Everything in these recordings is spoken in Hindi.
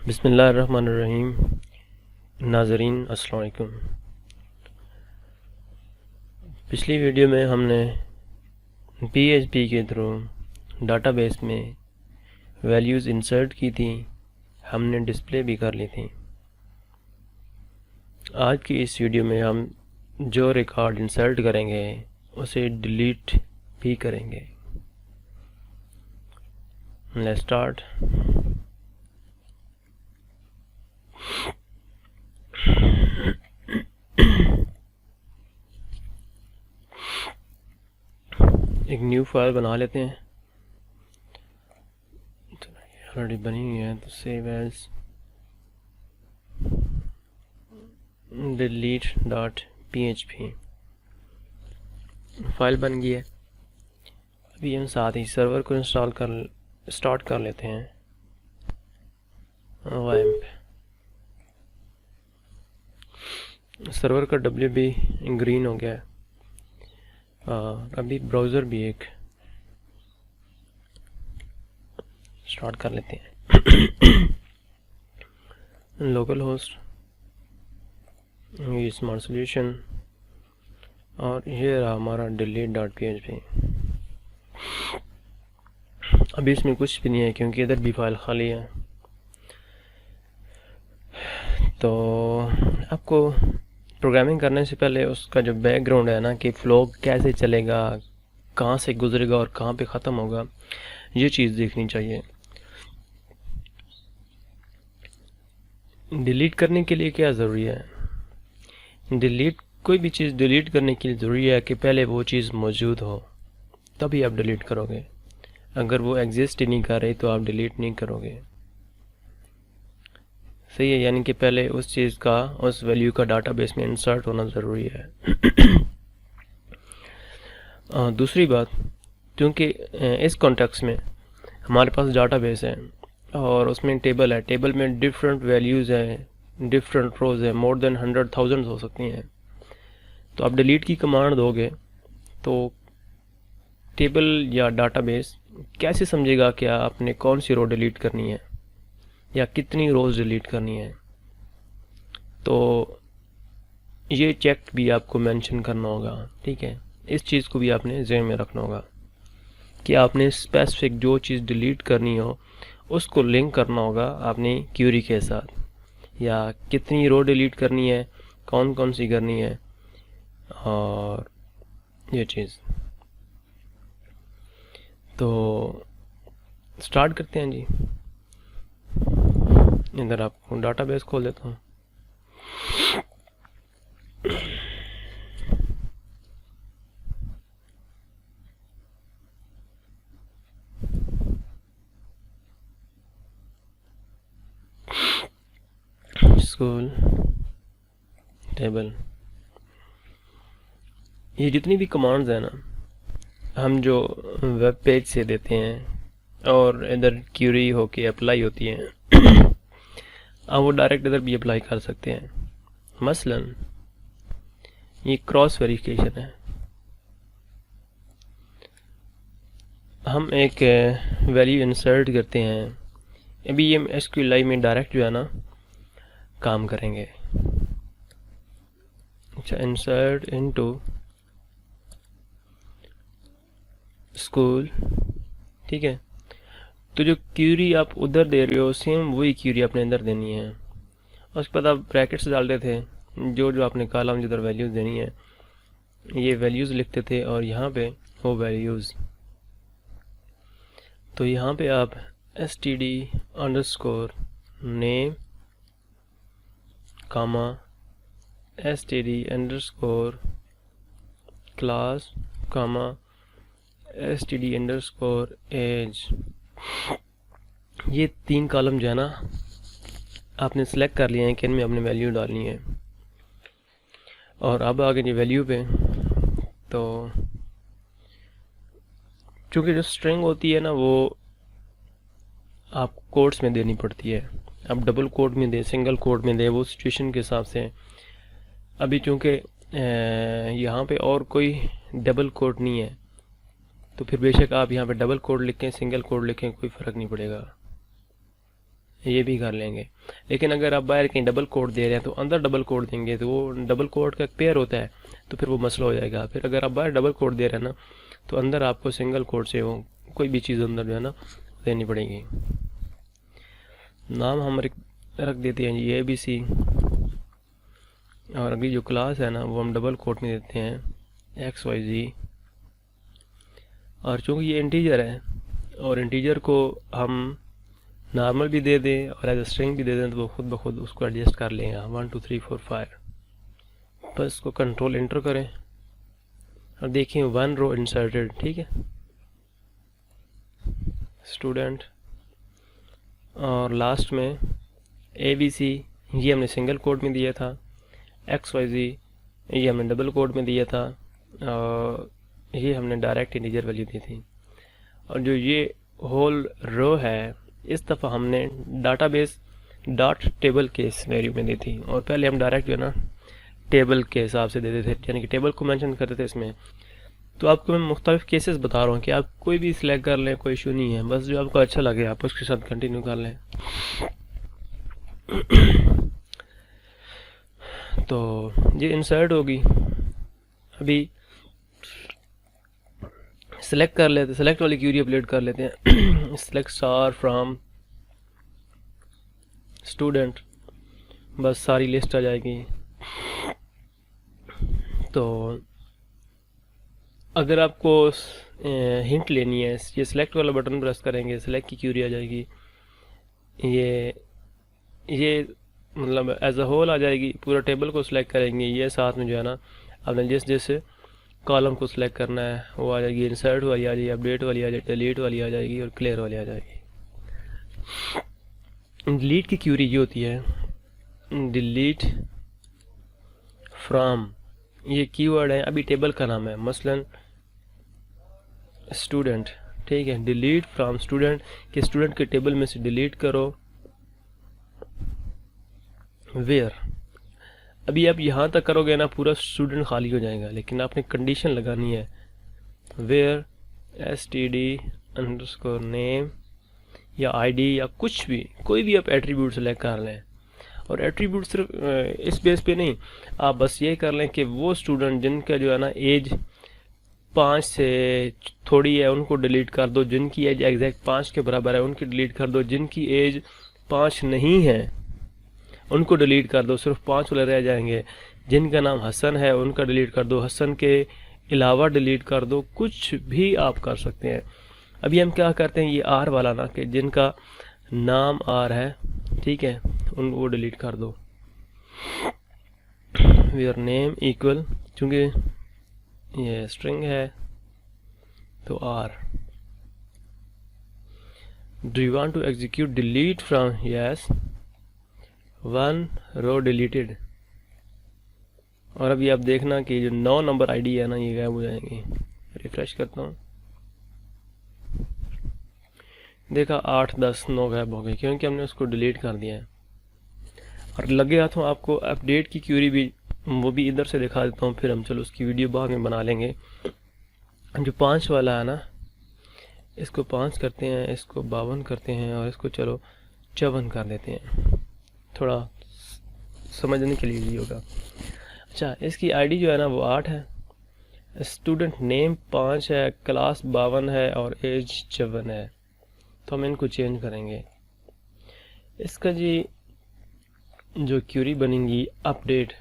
बिस्मिल्लाहिर्रहमानिर्रहीम। नाज़रीन अस्सलाम वालेकुम। पिछली वीडियो में हमने PHP के थ्रू डाटाबेस में वैल्यूज़ इंसर्ट की थी, हमने डिस्प्ले भी कर ली थी। आज की इस वीडियो में हम जो रिकॉर्ड इंसर्ट करेंगे उसे डिलीट भी करेंगे। Let's start. एक न्यू फाइल बना लेते हैं। ऑलरेडी बनी हुई है तो सेव एज delete.php फाइल बन गई है। अभी हम साथ ही सर्वर को स्टार्ट कर लेते हैं। सर्वर का WB ग्रीन हो गया है। अभी ब्राउज़र भी एक स्टार्ट कर लेते हैं। लोकल होस्ट, ये स्मार्ट सॉल्यूशन, और ये रहा हमारा delete.php। अभी इसमें कुछ भी नहीं है क्योंकि इधर भी फाइल खाली है। तो आपको प्रोग्रामिंग करने से पहले उसका जो बैकग्राउंड है ना, कि फ्लो कैसे चलेगा, कहाँ से गुजरेगा और कहाँ पे ख़त्म होगा, ये चीज़ देखनी चाहिए। डिलीट करने के लिए क्या ज़रूरी है? कोई भी चीज़ डिलीट करने के लिए ज़रूरी है कि पहले वो चीज़ मौजूद हो, तभी आप डिलीट करोगे। अगर वो एग्जिस्ट ही नहीं कर रही तो आप डिलीट नहीं करोगे। सही है, यानी कि पहले उस चीज़ का, उस वैल्यू का डाटाबेस में इंसर्ट होना ज़रूरी है। दूसरी बात, क्योंकि इस कॉन्टेक्स्ट में हमारे पास डाटाबेस है और उसमें टेबल है, टेबल में डिफरेंट वैल्यूज़ हैं, डिफरेंट रोज़ है, मोर देन 100,000 हो सकती हैं। तो आप डिलीट की कमांड दोगे तो टेबल या डाटाबेस कैसे समझेगा कि आपने कौन सी रो डिलीट करनी है या कितनी रोज़ डिलीट करनी है? तो ये चेक भी आपको मेंशन करना होगा, ठीक है। इस चीज़ को भी आपने ज़हन में रखना होगा कि आपने स्पेसिफिक जो चीज़ डिलीट करनी हो उसको लिंक करना होगा अपनी क्यूरी के साथ, या कितनी रो डिलीट करनी है, कौन कौन सी करनी है, और ये चीज़। तो स्टार्ट करते हैं जी। इधर आपको डाटाबेस खोल देता हूँ। स्कूल टेबल, ये जितनी भी कमांड्स हैं ना, हम जो वेब पेज से देते हैं और इधर क्यूरी होके अप्लाई होती हैं, आप वो डायरेक्ट इधर भी अप्लाई कर सकते हैं। मसलन ये क्रॉस वेरिफिकेशन है। हम एक वैल्यू इंसर्ट करते हैं। अभी ये SQLi में डायरेक्ट जो है ना काम करेंगे। अच्छा, इंसर्ट इनटू स्कूल, ठीक है। तो जो क्यूरी आप उधर दे रहे हो, सेम वही क्यूरी आपने इधर देनी है। उसके बाद आप ब्रैकेट्स डालते थे, जो जो आपने कॉलम जिधर वैल्यूज़ देनी है, ये वैल्यूज़ लिखते थे और यहाँ पे वो वैल्यूज़। तो यहाँ पे आप std_name, कामा std_class, कामा std_age, ये 3 कॉलम जो है ना आपने सेलेक्ट कर लिए हैं कि इनमें आपने वैल्यू डालनी है। और अब आगे जी वैल्यू पे, तो चूँकि जो स्ट्रिंग होती है ना वो आप कोट्स में देनी पड़ती है। आप डबल कोट में दे, सिंगल कोट में दे, वो सिचुएशन के हिसाब से। अभी चूँकि यहाँ पे और कोई डबल कोट नहीं है, तो फिर बेशक आप यहाँ पे डबल कोट लिखें, सिंगल कोट लिखें, कोई फ़र्क नहीं पड़ेगा। ये भी कर लेंगे। लेकिन अगर आप बाहर कहीं डबल कोट दे रहे हैं तो अंदर डबल कोट देंगे तो वो डबल कोट का एक पेयर होता है, तो फिर वो मसला हो जाएगा। फिर अगर आप बाहर डबल कोट दे रहे हैं ना, तो अंदर आपको सिंगल कोट से वो कोई भी चीज़ अंदर जो है ना देनी पड़ेगी। नाम हम रख देते हैं जी ABC, और अगली जो क्लास है ना वो हम डबल कोट में देते हैं XYZ। और चूँकि ये इंटीजर है और इंटीजर को हम नॉर्मल भी दे दें और एज स्ट्रिंग भी दे दें तो वो खुद ब खुद उसको एडजस्ट कर लेंगे। 1 2 3 4 5, बस इसको कंट्रोल एंटर करें और देखिए 1 रो इंसर्टेड। ठीक है, स्टूडेंट, और लास्ट में ABC ये हमने सिंगल कोट में दिया था, XYZ ये हमने डबल कोट में दिया था, और ये हमने डायरेक्ट इंटीजर वैल्यू दी थी। और जो ये होल रो है इस दफ़ा हमने डाटाबेस डॉट टेबल के सिनेरियो में दी थी, और पहले हम डायरेक्ट जो है ना टेबल के हिसाब से देते थे, यानी कि टेबल को मेंशन करते थे इसमें। तो आपको मैं मुख्तलिफ केसेस बता रहा हूँ कि आप कोई भी सिलेक्ट कर लें, कोई इशू नहीं है, बस जो आपको अच्छा लगे आप उसके साथ कंटिन्यू कर लें। तो ये इंसर्ट होगी। अभी सेलेक्ट कर लेते, सेलेक्ट वाली क्यूरी अपडेट कर लेते हैं। सेलेक्ट स्टार फ्रॉम स्टूडेंट, बस सारी लिस्ट आ जाएगी। तो अगर आपको हिंट लेनी है, ये सिलेक्ट वाला बटन प्रेस करेंगे, सिलेक्ट की क्यूरी आ जाएगी। ये मतलब एज अ होल आ जाएगी, पूरा टेबल को सिलेक्ट करेंगे। ये साथ में जो है ना आपने जिस कॉलम को सिलेक्ट करना है वो आ जाएगी। इंसर्ट वाली आ जाएगी, अपडेट वाली आ जाएगी, डिलीट वाली आ जाएगी और क्लियर वाली आ जाएगी। डिलीट की क्यूरी ये होती है, डिलीट फ्रॉम, ये कीवर्ड है, अभी टेबल का नाम है, मसलन स्टूडेंट। ठीक है, डिलीट फ्रॉम स्टूडेंट, कि स्टूडेंट के टेबल में से डिलीट करो। वेयर, अभी आप यहाँ तक करोगे ना पूरा स्टूडेंट खाली हो जाएगा, लेकिन आपने कंडीशन लगानी है वेयर std_name या ID या कुछ भी, कोई भी आप एट्रीब्यूट सेलेक्ट कर लें। और एट्रीब्यूट सिर्फ इस बेस पे नहीं, आप बस ये कर लें कि वो स्टूडेंट जिनका जो है ना एज 5 से थोड़ी है उनको डिलीट कर दो, जिनकी एज एग्जैक्ट 5 के बराबर है उनकी डिलीट कर दो, जिनकी एज 5 नहीं है उनको डिलीट कर दो, सिर्फ 5 वाले रह जाएंगे। जिनका नाम हसन है उनका डिलीट कर दो, हसन के अलावा डिलीट कर दो, कुछ भी आप कर सकते हैं। अभी हम क्या करते हैं, ये आर वाला ना, कि जिनका नाम आर है, ठीक है, उन वो डिलीट कर दो। वेयर नेम इक्वल, चूँकि ये स्ट्रिंग है तो R. Do you want to execute delete from, yes, 1 row deleted. और अभी आप देखना कि जो 9 नंबर आईडी है ना ये गायब हो जाएंगी। रिफ्रेश करता हूँ, देखा 8 10 9 गायब हो गई, क्योंकि हमने उसको डिलीट कर दिया है। और लगे हाथों आपको अपडेट की क्यूरी भी, वो भी इधर से दिखा देता हूँ, फिर हम चलो उसकी वीडियो बाद में बना लेंगे। जो 5 वाला है ना, इसको 5 करते हैं, इसको 52 करते हैं, और इसको चलो 54 कर देते हैं, थोड़ा समझने के लिए इजी होगा। अच्छा, इसकी आईडी जो है ना वो 8 है, स्टूडेंट नेम 5 है, क्लास 52 है और एज 54 है। तो हम इनको चेंज करेंगे। इसका जी जो क्यूरी बनेगी अपडेट,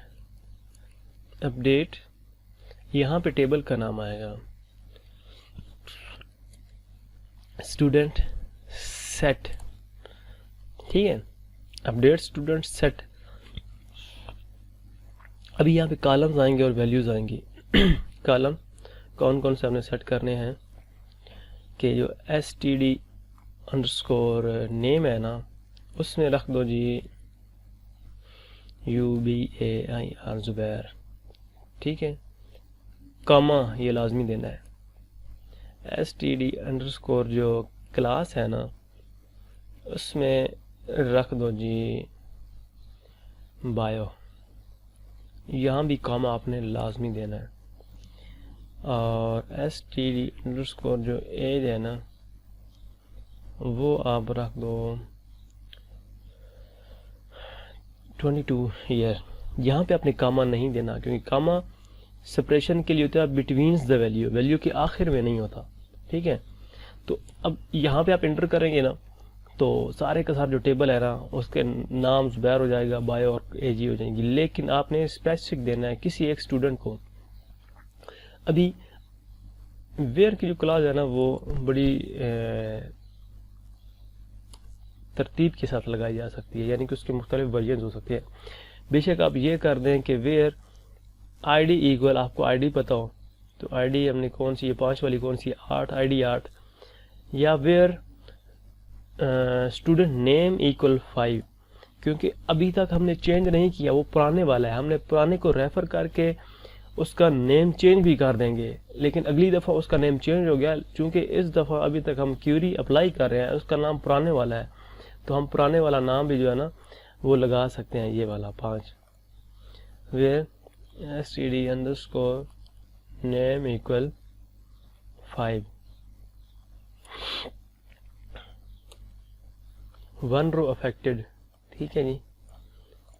यहाँ पे टेबल का नाम आएगा स्टूडेंट सेट। ठीक है, अपडेट स्टूडेंट सेट। अभी यहाँ पे कॉलम्स आएंगे और वैल्यूज़ आएंगी। कॉलम कौन कौन से हमने सेट करने हैं, कि जो std_name है ना उसमें रख दो जी UBAIR ज़ुबैर। ठीक है, कामा ये लाजमी देना है। std_ जो क्लास है ना उसमें रख दो जी बायो, यहाँ भी कामा आपने लाजमी देना है। और std_ जो एज है ना वो आप रख दो 22 ईयर, यहाँ पे आपने कामा नहीं देना, क्योंकि कामा सेपरेशन के लिए होता है बिटवीन्स द वैल्यू, वैल्यू के आखिर में नहीं होता, ठीक है। तो अब यहाँ पे आप इंटर करेंगे ना, तो सारे का सारा जो टेबल है ना उसके नाम ज़ुबैर हो जाएगा, बायो और एजी हो जाएंगी, लेकिन आपने स्पेसिफिक देना है किसी एक स्टूडेंट को। अभी वेयर की जो क्लास है ना वो बड़ी तरतीब के साथ लगाई जा सकती है, यानी कि उसके मुख्तलिफ वर्जन हो सकते हैं। बेशक आप ये कर दें कि वेयर आईडी इक्वल, आपको आईडी पता हो तो आईडी हमने कौन सी है, 5 वाली कौन सी है, 8, आईडी 8, या वेयर स्टूडेंट नेम इक्वल 5, क्योंकि अभी तक हमने चेंज नहीं किया, वो पुराने वाला है, हमने पुराने को रेफ़र करके उसका नेम चेंज भी कर देंगे, लेकिन अगली दफ़ा उसका नेम चेंज हो गया, चूँकि इस दफ़ा अभी तक हम क्यूरी अप्लाई कर रहे हैं, उसका नाम पुराने वाला है, तो हम पुराने वाला नाम भी जो है ना वो लगा सकते हैं, ये वाला 5, where std_name equal 5, 1 row affected, ठीक है जी।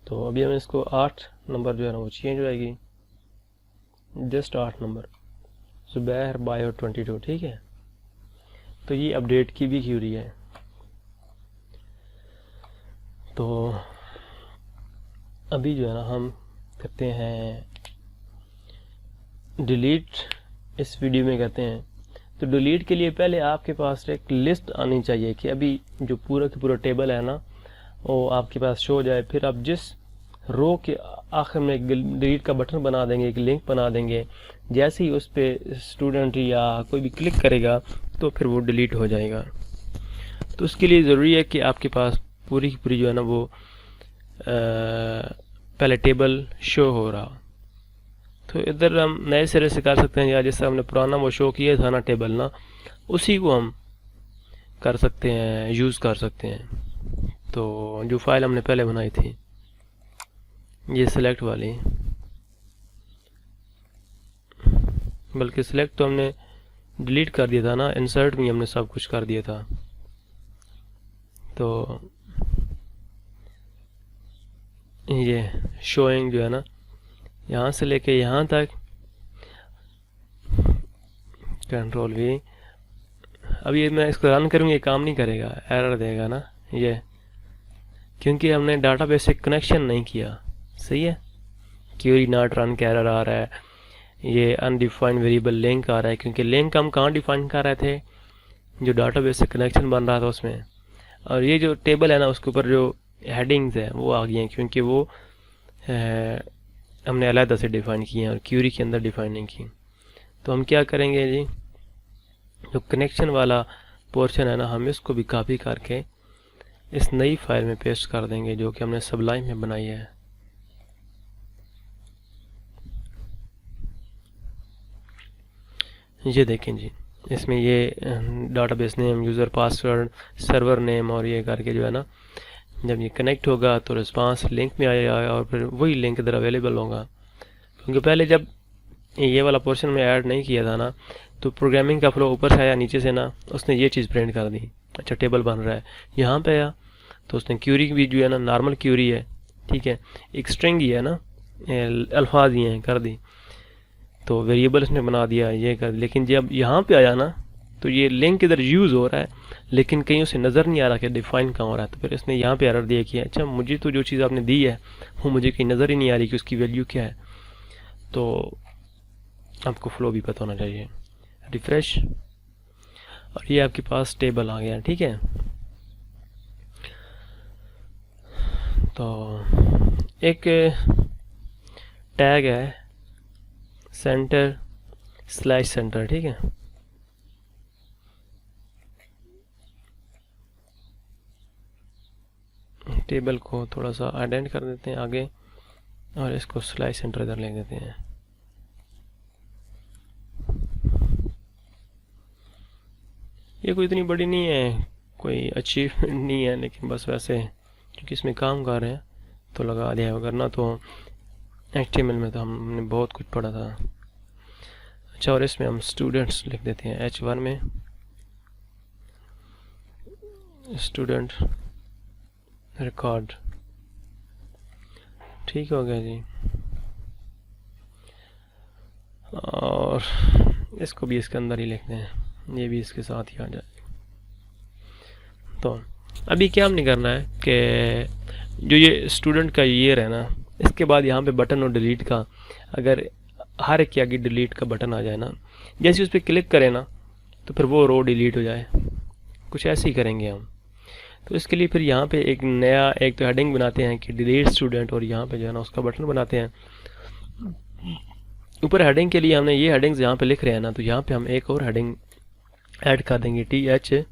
तो अभी हम इसको 8 नंबर जो है ना वो चेंज हो जाएगी, जस्ट 8 नंबर, ज़ुबैर बायो 22, ठीक है। तो ये अपडेट की भी क्यूरी है। तो अभी जो है ना हम करते हैं डिलीट, इस वीडियो में करते हैं। तो डिलीट के लिए पहले आपके पास एक लिस्ट आनी चाहिए कि अभी जो पूरा का पूरा टेबल है ना वो आपके पास शो हो जाए, फिर आप जिस रो के आखिर में एक डिलीट का बटन बना देंगे, एक लिंक बना देंगे, जैसे ही उस पर स्टूडेंट या कोई भी क्लिक करेगा तो फिर वो डिलीट हो जाएगा। तो उसके लिए ज़रूरी है कि आपके पास पूरी की पूरी जो है ना वो पहले टेबल शो हो रहा। तो इधर हम नए सिरे से कर सकते हैं, या जैसे हमने पुराना वो शो किया था ना टेबल ना, उसी को हम कर सकते हैं, यूज़ कर सकते हैं। तो जो फाइल हमने पहले बनाई थी ये सिलेक्ट वाली, बल्कि सिलेक्ट तो हमने डिलीट कर दिया था ना, इंसर्ट में हमने सब कुछ कर दिया था। तो ये शोइंग जो है ना यहाँ से लेके यहाँ तक, कंट्रोल वी, अब ये मैं इसको रन करूँगी, ये काम नहीं करेगा, एरर देगा ना ये, क्योंकि हमने डाटाबेस से कनेक्शन नहीं किया। सही है, क्यूरी नॉट रन का एरर आ रहा है, ये अनडिफाइंड वेरिएबल लिंक आ रहा है, क्योंकि लिंक हम कहाँ डिफाइन कर रहे थे, जो डाटाबेस से कनेक्शन बन रहा था उसमें। और ये जो टेबल है ना उसके ऊपर जो हेडिंग्स है वो आ गई हैं, क्योंकि वो हमने अलग से डिफ़ाइन किए हैं और क्यूरी के अंदर डिफ़ाइन नहीं की। तो हम क्या करेंगे जी, जो कनेक्शन वाला पोर्शन है ना हम इसको भी कॉपी करके इस नई फाइल में पेस्ट कर देंगे जो कि हमने सबलाइम में बनाई है। ये देखें जी, इसमें ये database name, user password, server name और ये करके जो है ना जब ये कनेक्ट होगा तो रिस्पांस लिंक में आएगा और फिर वही लिंक इधर अवेलेबल होगा। क्योंकि पहले जब ये वाला पोर्शन में ऐड नहीं किया था ना तो प्रोग्रामिंग का फ्लो ऊपर से आया, नीचे से ना उसने ये चीज़ प्रिंट कर दी, अच्छा टेबल बन रहा है। यहाँ पे आया तो उसने क्यूरी भी जो है ना नॉर्मल क्यूरी है, ठीक है, एक स्ट्रिंग ही है ना, अल्फाज ही हैं, कर दी, तो वेरिएबल इसने बना दिया ये कर। लेकिन जब यहाँ पे आया ना तो ये लिंक इधर यूज़ हो रहा है, लेकिन कहीं उसे नज़र नहीं आ रहा कि डिफ़ाइन कहाँ हो रहा है। तो फिर इसने यहाँ पे एरर दिया कि अच्छा मुझे तो जो चीज़ आपने दी है वो मुझे कहीं नज़र ही नहीं आ रही कि उसकी वैल्यू क्या है। तो आपको फ्लो भी पता होना चाहिए। रिफ्रेश, और ये आपके पास टेबल आ गया, ठीक है। तो एक टैग है सेंटर स्लैश सेंटर, ठीक है। टेबल को थोड़ा सा आइडेंट कर देते हैं आगे और इसको स्लैश सेंटर इधर ले देते हैं। ये कोई इतनी बड़ी नहीं है, कोई अचीवमेंट नहीं है, लेकिन बस वैसे क्योंकि इसमें काम कर रहे हैं तो लगा दिया है, वरना तो HTML में तो हमने बहुत कुछ पढ़ा था। अच्छा, और इसमें हम स्टूडेंट्स लिख देते हैं, H1 में स्टूडेंट रिकॉर्ड, ठीक हो गया जी। और इसको भी इसके अंदर ही लिखते हैं, ये भी इसके साथ ही आ जाए। तो अभी क्या हमने करना है कि जो ये स्टूडेंट का ईयर है ना, इसके बाद यहाँ पे बटन और डिलीट का, अगर हर एक के आगे डिलीट का बटन आ जाए ना, जैसे उस पर क्लिक करें ना तो फिर वो रो डिलीट हो जाए, कुछ ऐसे ही करेंगे हम। तो इसके लिए फिर यहाँ पे एक नया एक तो हेडिंग बनाते हैं कि डिलीट स्टूडेंट, और यहाँ पे जो है ना उसका बटन बनाते हैं। ऊपर हेडिंग के लिए हमने ये हेडिंग्स यहाँ पे लिख रहे हैं ना, तो यहाँ पे हम एक और हेडिंग ऐड कर देंगे, TH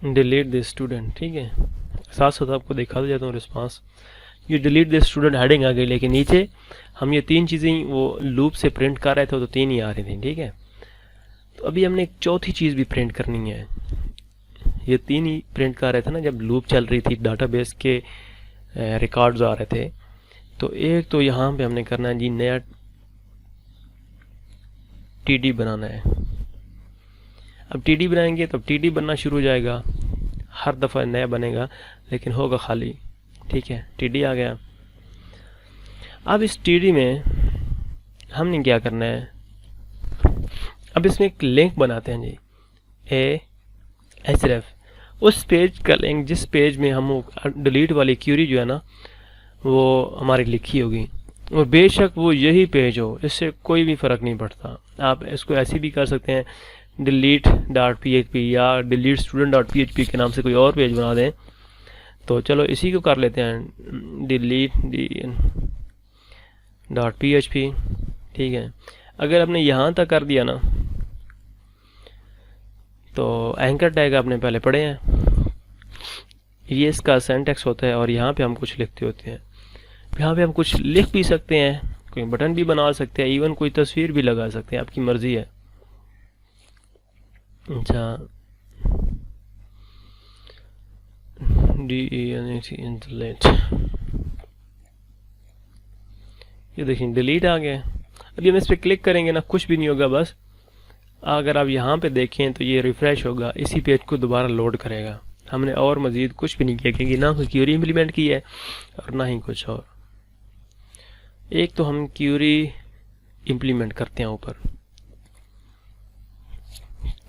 डिलीट दिस स्टूडेंट। ठीक है, साथ साथ आपको दिखा देता हूँ रिस्पांस। ये डिलीट दिस स्टूडेंट हेडिंग आ गई, लेकिन नीचे हम ये 3 चीज़ें वो लूप से प्रिंट कर रहे थे, तो 3 ही आ रही थी। ठीक है, तो अभी हमने एक चौथी चीज़ भी प्रिंट करनी है। ये 3 ही प्रिंट कर रहे थे ना जब लूप चल रही थी, डाटाबेस के रिकॉर्ड्स आ रहे थे। तो एक तो यहाँ पे हमने करना है जी नया TD बनाना है। अब TD बनाएंगे तो TD बनना शुरू हो जाएगा, हर दफ़ा नया बनेगा लेकिन होगा खाली। ठीक है, TD आ गया। अब इस TD में हमने क्या करना है, अब इसमें एक लिंक बनाते हैं जी, href, उस पेज का लिंक जिस पेज में हम डिलीट वाली क्यूरी जो है ना वो हमारी लिखी होगी, और बेशक वो यही पेज हो, इससे कोई भी फ़र्क नहीं पड़ता। आप इसको ऐसे भी कर सकते हैं, delete.php या delete-student.php के नाम से कोई और पेज बना दें। तो चलो इसी को कर लेते हैं, delete.php। ठीक है, अगर आपने यहाँ तक कर दिया ना तो एंकर टैग आपने पहले पढ़े हैं, ये इसका सिंटैक्स होता है, और यहाँ पे हम कुछ लिखते होते हैं। यहाँ पे हम कुछ लिख भी सकते हैं, कोई बटन भी बना सकते हैं, इवन कोई तस्वीर भी लगा सकते हैं, आपकी मर्जी है। अच्छा, delete, ये देखिए डिलीट आ गया। अभी हम इस पर क्लिक करेंगे ना, कुछ भी नहीं होगा, बस अगर आप यहाँ पे देखें तो ये रिफ़्रेश होगा, इसी पेज को दोबारा लोड करेगा। हमने और मज़ीद कुछ भी नहीं किया, क्योंकि ना कोई क्यूरी इम्प्लीमेंट की है और ना ही कुछ और। एक तो हम क्यूरी इम्प्लीमेंट करते हैं ऊपर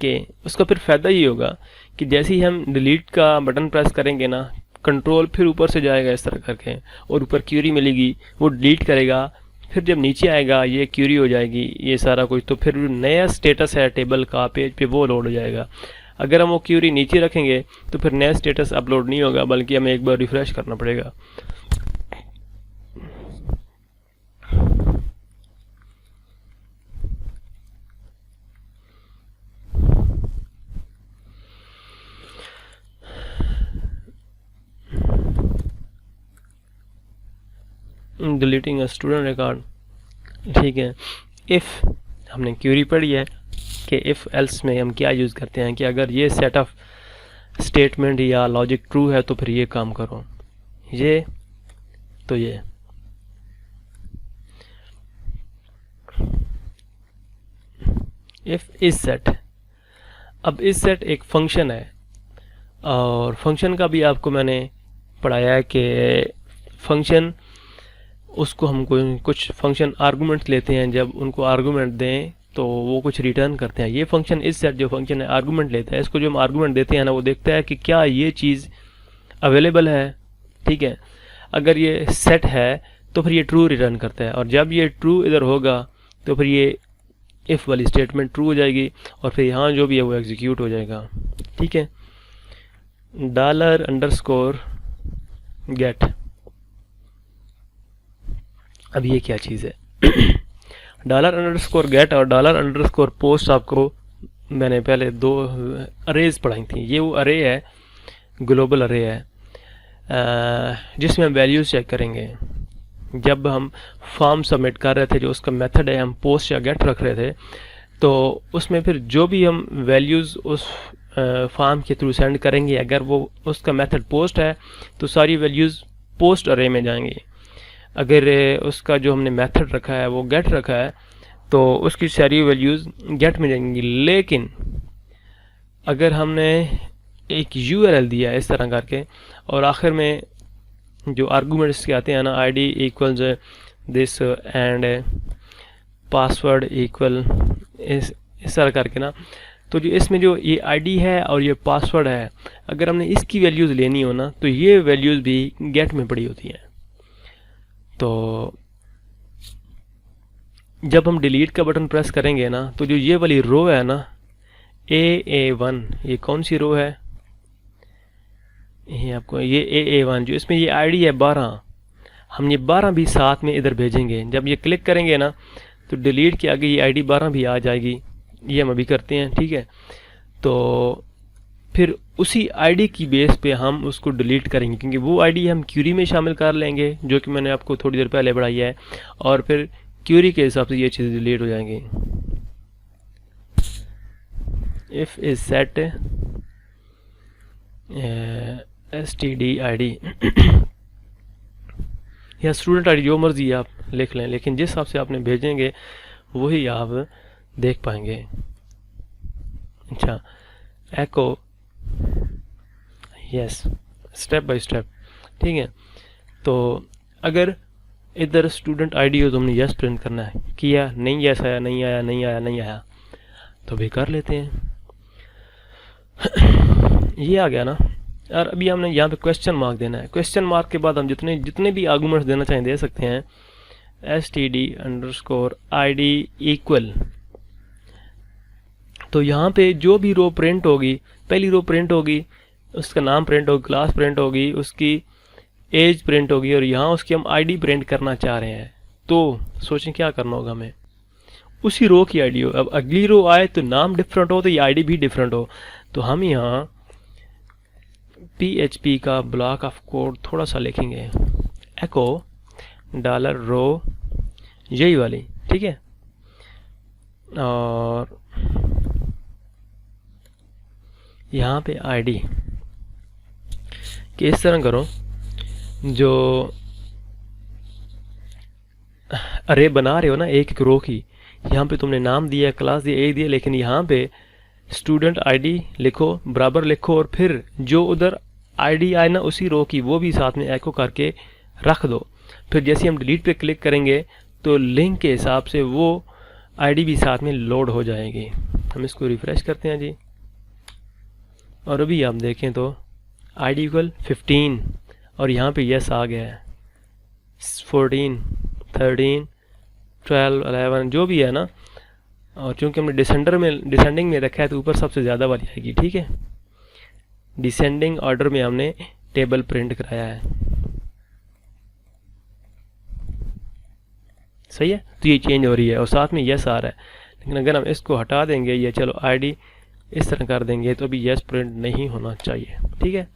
के, उसका फिर फ़ायदा ये होगा कि जैसे ही हम डिलीट का बटन प्रेस करेंगे ना, कंट्रोल फिर ऊपर से जाएगा इस तरह करके, और ऊपर क्यूरी मिलेगी, वो डिलीट करेगा, फिर जब नीचे आएगा ये क्यूरी हो जाएगी, ये सारा कुछ, तो फिर नया स्टेटस है टेबल का पेज पे वो लोड हो जाएगा। अगर हम वो क्यूरी नीचे रखेंगे तो फिर नया स्टेटस अपलोड नहीं होगा, बल्कि हमें एक बार रिफ़्रेश करना पड़ेगा। Deleting a student record. ठीक है, इफ़ हमने क्यूरी पढ़ी है कि इफ़ एल्स में हम क्या यूज़ करते हैं कि अगर ये सेट ऑफ स्टेटमेंट या लॉजिक ट्रू है तो फिर ये काम करो, ये तो ये। इफ़ इज सेट, अब इज सेट एक फंक्शन है, और फंक्शन का भी आपको मैंने पढ़ाया है कि फंक्शन, उसको हम कुछ फंक्शन आर्गूमेंट लेते हैं, जब उनको आर्गूमेंट दें तो वो कुछ रिटर्न करते हैं। ये फंक्शन इस सेट जो फंक्शन है आर्गूमेंट लेता है, इसको जो हम आर्गूमेंट देते हैं ना, वो देखता है कि क्या ये चीज़ अवेलेबल है। ठीक है, अगर ये सेट है तो फिर ये ट्रू रिटर्न करता है, और जब ये ट्रू इधर होगा तो फिर ये इफ़ वाली स्टेटमेंट ट्रू हो जाएगी, और फिर यहाँ जो भी है वो एग्जीक्यूट हो जाएगा। ठीक है, $_get, अब ये क्या चीज़ है? $_get और $post आपको मैंने पहले 2 अरेज पढ़ाई थी। ये वो अरे है, ग्लोबल अरे है, जिसमें हम वैल्यूज़ चेक करेंगे। जब हम फॉर्म सबमिट कर रहे थे, जो उसका मेथड है, हम पोस्ट या गेट रख रहे थे, तो उसमें फिर जो भी हम वैल्यूज़ उस फॉर्म के थ्रू सेंड करेंगे, अगर वो उसका मेथड पोस्ट है तो सारी वैल्यूज़ पोस्ट अरे में जाएंगी। अगर उसका जो हमने मेथड रखा है वो गेट रखा है तो उसकी सारी वैल्यूज़ गेट में जाएंगी। लेकिन अगर हमने एक यूआरएल दिया है इस तरह करके और आखिर में जो आर्गूमेंट्स के आते हैं ना, ID equals this and password equal इस तरह करके ना, तो जो इसमें जो ये आईडी है और ये पासवर्ड है, अगर हमने इसकी वैल्यूज़ लेनी हो ना तो ये वैल्यूज़ भी गेट में पड़ी होती हैं। तो जब हम डिलीट का बटन प्रेस करेंगे ना तो जो ये वाली रो है ना AA1, ये कौन सी रो है, ये आपको ये AA1 जो इसमें ये आईडी है 12, हम ये 12 भी साथ में इधर भेजेंगे। जब ये क्लिक करेंगे ना तो डिलीट के आगे ये आईडी 12 भी आ जाएगी। ये हम अभी करते हैं, ठीक है। तो फिर उसी आईडी की बेस पे हम उसको डिलीट करेंगे, क्योंकि वो आईडी हम क्यूरी में शामिल कर लेंगे जो कि मैंने आपको थोड़ी देर पहले बढ़ाई है, और फिर क्यूरी के हिसाब से ये चीज़ डिलीट हो जाएंगी। If is set std id या स्टूडेंट आईडी, जो मर्जी आप लिख लें, लेकिन जिस हिसाब से आपने भेजेंगे वही आप देख पाएंगे। अच्छा, एको यस, स्टेप बाय स्टेप, ठीक है। तो अगर इधर स्टूडेंट आईडी हो तो हमने यस प्रिंट करना है, किया नहीं, यस आया, नहीं आया, नहीं आया, नहीं आया, तो भी कर लेते हैं। ये आ गया ना। और अभी हमने यहाँ पे क्वेश्चन मार्क देना है। क्वेश्चन मार्क के बाद हम जितने भी आर्गूमेंट्स देना चाहें दे सकते हैं। std_id इक्वल, तो यहाँ पे जो भी रो प्रिंट होगी, पहली रो प्रिंट होगी, उसका नाम प्रिंट होगी, क्लास प्रिंट होगी, उसकी एज प्रिंट होगी, और यहाँ उसकी हम आईडी प्रिंट करना चाह रहे हैं। तो सोचें क्या करना होगा हमें, उसी रो की आईडी हो। अब अगली रो आए तो नाम डिफरेंट हो तो ये आईडी भी डिफरेंट हो। तो हम यहाँ PHP का ब्लॉक ऑफ कोड थोड़ा सा लिखेंगे, एको $रो, यही वाली, ठीक है। और यहाँ पे आईडी कि इस तरह करो, जो अरे बना रहे हो ना एक एक रो की, यहाँ पे तुमने नाम दिया, क्लास दिया, एज दिया, लेकिन यहाँ पे स्टूडेंट आईडी लिखो, बराबर लिखो, और फिर जो उधर आईडी आए ना उसी रो की वो भी साथ में एको करके रख दो। फिर जैसे हम डिलीट पे क्लिक करेंगे तो लिंक के हिसाब से वो आईडी भी साथ में लोड हो जाएगी। हम इसको रिफ्रेश करते हैं जी, और अभी आप देखें तो आईडी इक्वल 15, और यहाँ पे यस आ गया है। 14, 13, 12, 11 जो भी है ना, और चूँकि हमने डिसेंडिंग में रखा है तो ऊपर सबसे ज़्यादा वाली आएगी, ठीक है। डिसेंडिंग ऑर्डर में हमने टेबल प्रिंट कराया है, सही है। तो ये चेंज हो रही है और साथ में यस आ रहा है। लेकिन अगर हम इसको हटा देंगे, ये चलो आईडी इस तरह कर देंगे, तो अभी यस प्रिंट नहीं होना चाहिए, ठीक है।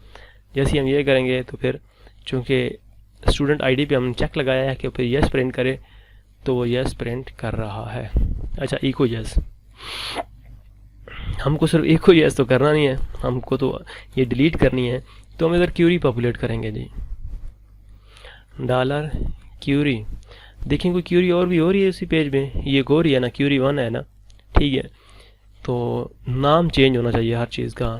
जैसे हम ये करेंगे तो फिर चूँकि स्टूडेंट आईडी पे हमने चेक लगाया है कि फिर यस प्रिंट करे, तो वो यस प्रिंट कर रहा है। अच्छा, इको यस, हमको सिर्फ इको यस तो करना नहीं है, हमको तो ये डिलीट करनी है। तो हम इधर क्यूरी पॉपुलेट करेंगे जी, $क्यूरी। देखें कोई क्यूरी और भी हो रही है इसी पेज में, ये हो रही है ना, क्यूरी 1 है ना, ठीक है। तो नाम चेंज होना चाहिए हर चीज़ का।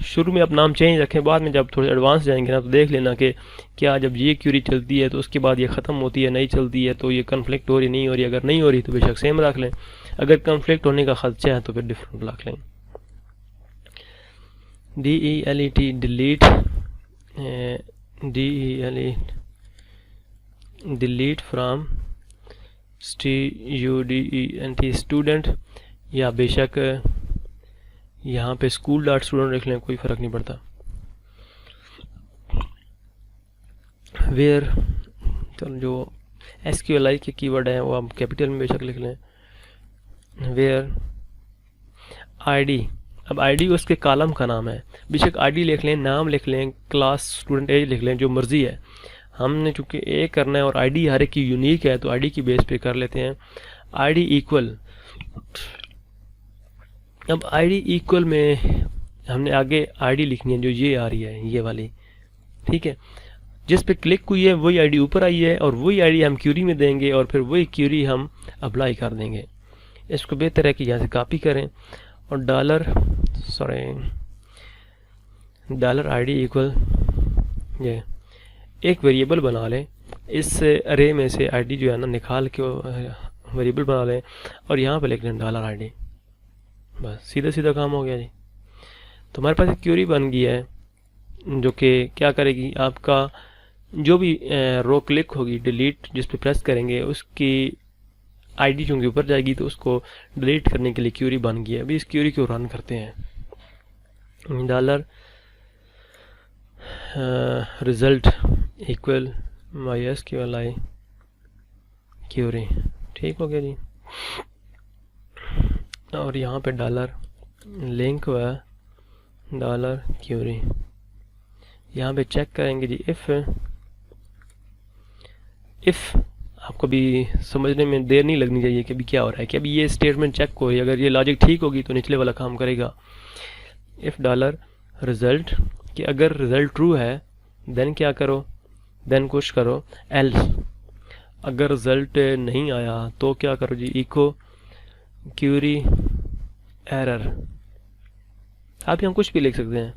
शुरू में आप नाम चेंज रखें, बाद में जब थोड़े एडवांस जाएंगे ना तो देख लेना कि क्या जब ये क्यूरी चलती है तो उसके बाद ये ख़त्म होती है, नहीं चलती है तो ये कन्फ्लिक्ट हो रही नहीं हो रही। अगर नहीं हो रही तो बेशक सेम रख लें, अगर कन्फ्लिक्ट होने का खदशा है तो फिर डिफरेंट रख लें। DELET delete, delete from STUDENT student, या बेशक यहाँ पे school.student लिख लें, कोई फ़र्क नहीं पड़ता। वेयर, चलो जो SQLi के कीवर्ड हैं वो आप कैपिटल में बेशक लिख लें। वेयर आईडी, अब आईडी उसके कॉलम का नाम है, बेशक आईडी लिख लें, नाम लिख लें, क्लास, स्टूडेंट, एज लिख लें, जो मर्ज़ी है। हमने चूँकि ए करना है और आईडी हर एक की यूनिक है तो आईडी की बेस पे कर लेते हैं। आईडी इक्वल, अब आईडी इक्वल में हमने आगे आईडी लिखनी है जो ये आ रही है, ये वाली, ठीक है। जिस पे क्लिक हुई है वही आईडी ऊपर आई है और वही आईडी हम क्यूरी में देंगे और फिर वही क्यूरी हम अप्लाई कर देंगे। इसको बेहतर है कि यहाँ से कॉपी करें और डॉलर आईडी इक्वल ये एक वेरिएबल बना लें, इस अरे में से आईडी जो है ना निकाल के वेरिएबल बना लें और यहाँ पे लिख लें डॉलर आईडी। बस सीधा सीधा काम हो गया जी। तो हमारे पास एक क्यूरी बन गई है जो कि क्या करेगी, आपका जो भी रो क्लिक होगी डिलीट जिस पे प्रेस करेंगे उसकी आईडी चूँकि ऊपर जाएगी तो उसको डिलीट करने के लिए क्यूरी बन गई है। अभी इस क्यूरी को रन करते हैं। Dollar result equal MySQLi query, ठीक हो गया जी। और यहाँ पे डॉलर लिंक हुआ डॉलर क्यूरी, यहाँ पे चेक करेंगे जी इफ़ आपको भी समझने में देर नहीं लगनी चाहिए कि अभी क्या हो रहा है, कि अभी ये स्टेटमेंट चेक हो, अगर ये लॉजिक ठीक होगी तो निचले वाला काम करेगा। इफ़ डॉलर रिज़ल्ट कि अगर रिज़ल्ट ट्रू है देन क्या करो, देन कुछ करो एल्स, अगर रिज़ल्ट नहीं आया तो क्या करो जी, इको क्यूरी एरर। आप यहाँ कुछ भी लिख सकते हैं।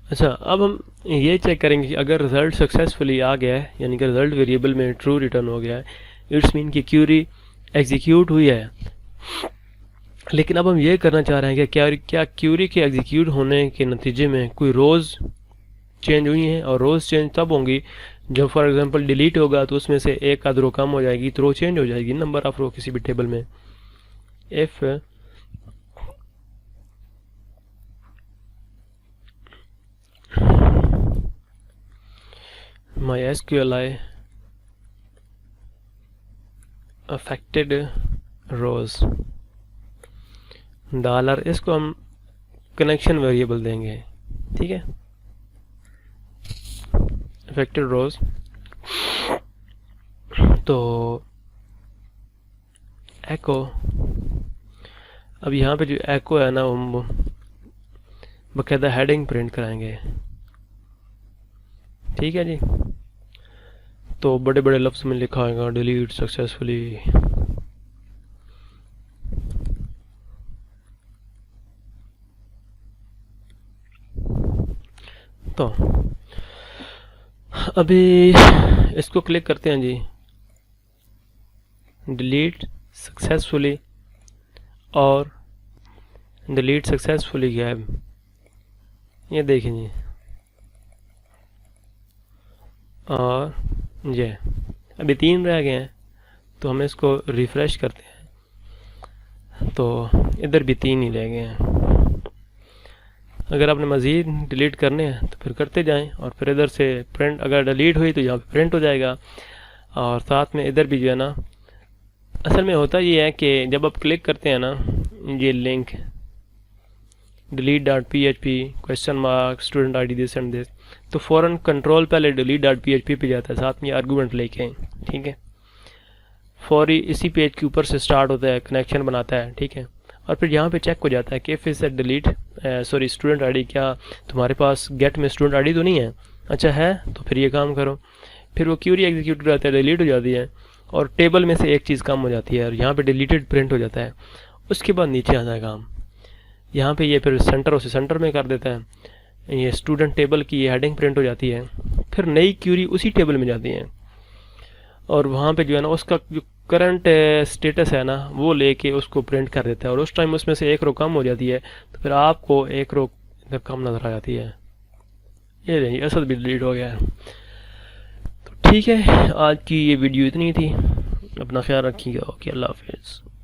अच्छा, अब हम ये चेक करेंगे कि अगर रिज़ल्ट सक्सेसफुली आ गया है, यानी कि रिज़ल्ट वेरिएबल में ट्रू रिटर्न हो गया है, इट्स मीन कि क्यूरी एग्जीक्यूट हुई है। लेकिन अब हम ये करना चाह रहे हैं कि क्या क्यूरी के एग्जीक्यूट होने के नतीजे में कोई रोज़ चेंज हुई हैं, और रोज़ चेंज तब होंगी जब फॉर एग्जांपल डिलीट होगा तो उसमें से एक आध रो कम हो जाएगी तो रो चेंज हो जाएगी, नंबर ऑफ रो किसी भी टेबल में। If MySQLi affected rows dollar, इसको हम कनेक्शन वेरिएबल देंगे, ठीक है, अफेक्टेड रोज। तो एको, अब यहाँ पे जो एको है ना वो बकायदा हेडिंग प्रिंट कराएंगे, ठीक है जी। तो बड़े बड़े लफ्ज़ में लिखा होगा डिलीट सक्सेसफुली। तो अभी इसको क्लिक करते हैं जी, डिलीट सक्सेसफुली और डिलीट सक्सेसफुली गैप, ये देखें जी। और ये अभी 3 रह गए हैं तो हम इसको रिफ़्रेश करते हैं तो इधर भी 3 ही रह गए हैं। अगर आपने मज़ीद डिलीट करने हैं तो फिर करते जाएं और फिर इधर से प्रिंट, अगर डिलीट हुई तो यहाँ पे प्रिंट हो जाएगा। और साथ में इधर भी जो है ना, असल में होता ये है कि जब आप क्लिक करते हैं ना ये link delete.php question mark student ID this and this, तो फ़ौरन कंट्रोल पहले delete.php पे जाता है, साथ में आर्गूमेंट लेके, ठीक है। फौरी इसी पेज के ऊपर से स्टार्ट होता है, कनेक्शन बनाता है, ठीक है। और फिर यहाँ पे चेक हो जाता है कि if is delete student ID, क्या तुम्हारे पास गेट में स्टूडेंट आईडी तो नहीं है? अच्छा है तो फिर ये काम करो। फिर वो क्यूरी एग्जीक्यूट करता है, डिलीट हो जाती है और टेबल में से एक चीज़ कम हो जाती है और यहाँ पे डिलीटेड प्रिंट हो जाता है। उसके बाद नीचे आता है काम, यहाँ पे ये फिर सेंटर से सेंटर में कर देता है, ये स्टूडेंट टेबल की ये हेडिंग प्रिंट हो जाती है। फिर नई क्यूरी उसी टेबल में जाती है और वहाँ पे जो है ना उसका जो करंट स्टेटस है ना वो लेके उसको प्रिंट कर देता है और उस टाइम उसमें से एक रो कम हो जाती है तो फिर आपको एक रो इधर कम नज़र आ जाती है। ये नहीं, असद भी डिलीट हो गया है। तो ठीक है, आज की ये वीडियो इतनी थी। अपना ख्याल रखिएगा। ओके, अल्लाह हाफिज़।